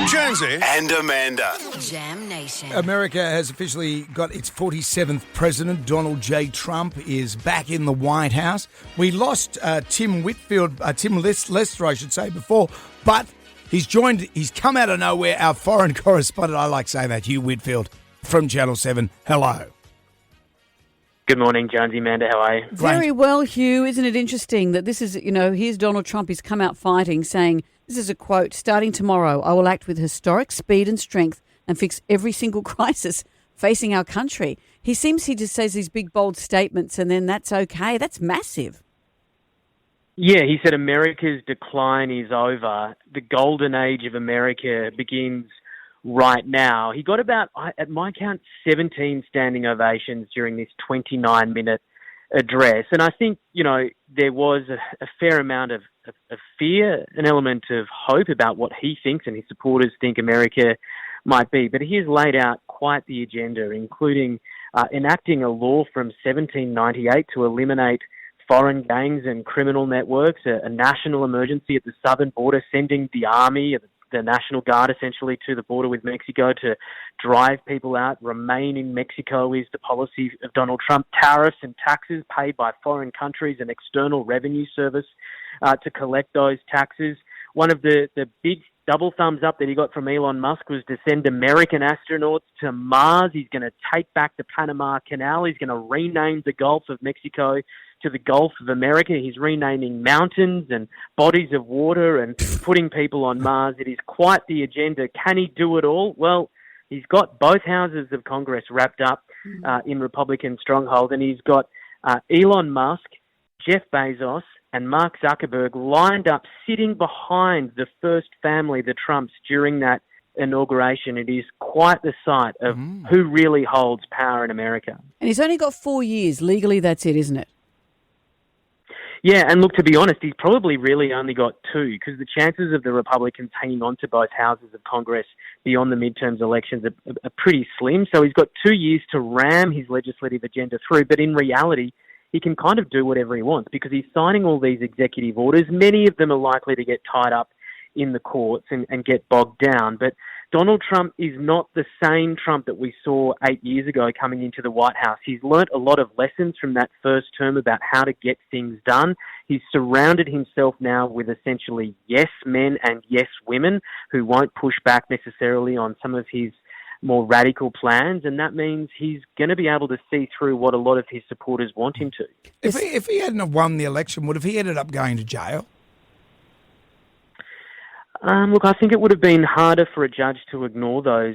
Jonesy and Amanda. Jam Nation. America has officially got its 47th president. Donald J. Trump is back in the White House. We lost Tim Lester, I should say, before, but he's come out of nowhere, our foreign correspondent, I like saying that, Hugh Whitfield from Channel 7. Hello. Good morning, Jonesy Amanda. How are you? Very well, Hugh. Isn't it interesting that this is, here's Donald Trump. He's come out fighting, saying, this is a quote, "Starting tomorrow, I will act with historic speed and strength and fix every single crisis facing our country." He just says these big, bold statements and then that's okay. That's massive. Yeah, he said America's decline is over. The golden age of America begins right now. He got about, at my count, 17 standing ovations during this 29-minute address. And I think, there was a fair amount of fear, an element of hope about what he thinks and his supporters think America might be. But he has laid out quite the agenda, including enacting a law from 1798 to eliminate foreign gangs and criminal networks, a national emergency at the southern border, sending the army, the National Guard essentially to the border with Mexico to drive people out. Remain in Mexico is the policy of Donald Trump. Tariffs and taxes paid by foreign countries, an external revenue service to collect those taxes. One of the big double thumbs up that he got from Elon Musk was to send American astronauts to Mars. He's going to take back the Panama Canal. He's going to rename the Gulf of Mexico to the Gulf of America. He's renaming mountains and bodies of water and putting people on Mars. It is quite the agenda. Can he do it all? Well, he's got both houses of Congress wrapped up in Republican stronghold, and he's got Elon Musk, Jeff Bezos, and Mark Zuckerberg lined up sitting behind the first family, the Trumps, during that inauguration. It is quite the sight of who really holds power in America. And he's only got 4 years. Legally, that's it, isn't it? Yeah, and look, to be honest, he's probably really only got 2, because the chances of the Republicans hanging on to both houses of Congress beyond the midterms elections are pretty slim. So he's got 2 years to ram his legislative agenda through, but in reality, he can kind of do whatever he wants because he's signing all these executive orders. Many of them are likely to get tied up in the courts and get bogged down. But Donald Trump is not the same Trump that we saw 8 years ago coming into the White House. He's learnt a lot of lessons from that first term about how to get things done. He's surrounded himself now with essentially yes men and yes women who won't push back necessarily on some of his more radical plans, and that means he's going to be able to see through what a lot of his supporters want him to. If he hadn't have won the election, would have he ended up going to jail? Look, I think it would have been harder for a judge to ignore those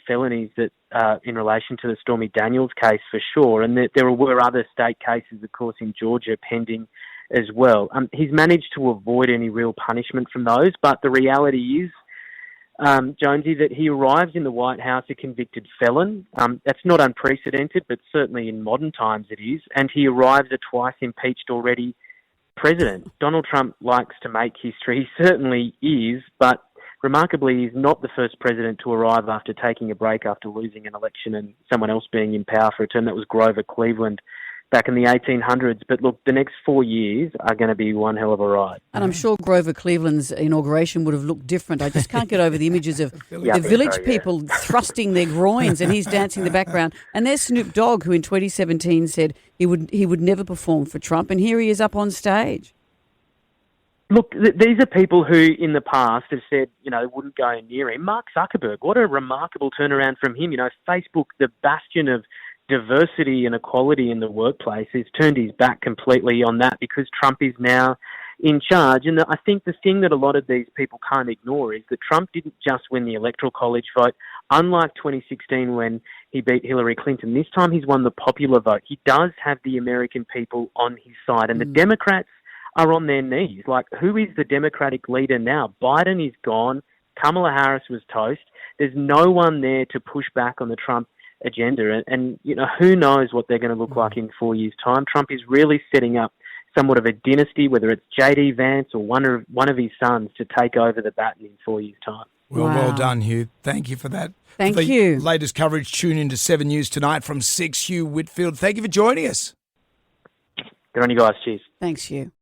felonies that in relation to the Stormy Daniels case for sure, and there were other state cases, of course, in Georgia pending as well. He's managed to avoid any real punishment from those, but the reality is, Jonesy, that he arrives in the White House a convicted felon. That's not unprecedented, but certainly in modern times it is, and he arrives a twice impeached already president. Donald Trump likes to make history. He certainly is, but remarkably, he's not the first president to arrive after taking a break after losing an election and someone else being in power for a term. That was Grover Cleveland back in the 1800s. But look, the next 4 years are going to be one hell of a ride. And I'm sure Grover Cleveland's inauguration would have looked different. I just can't get over the images of the village people thrusting their groins and he's dancing in the background. And there's Snoop Dogg, who in 2017 said he would never perform for Trump, and here he is up on stage. Look, these are people who in the past have said, wouldn't go near him. Mark Zuckerberg, what a remarkable turnaround from him. Facebook, the bastion of diversity and equality in the workplace, has turned his back completely on that because Trump is now in charge. And I think the thing that a lot of these people can't ignore is that Trump didn't just win the Electoral College vote. Unlike 2016 when he beat Hillary Clinton, this time he's won the popular vote. He does have the American people on his side, and the Democrats are on their knees. Like, who is the Democratic leader now? Biden is gone. Kamala Harris was toast. There's no one there to push back on the Trump agenda. And who knows what they're going to look like in 4 years' time. Trump is really setting up somewhat of a dynasty, whether it's J.D. Vance or one of his sons, to take over the baton in 4 years' time. Well done, Hugh. Thank you for that. Thank you. Latest coverage, tune into 7 News tonight from 6. Hugh Whitfield, thank you for joining us. Good on you guys. Cheers. Thanks, Hugh.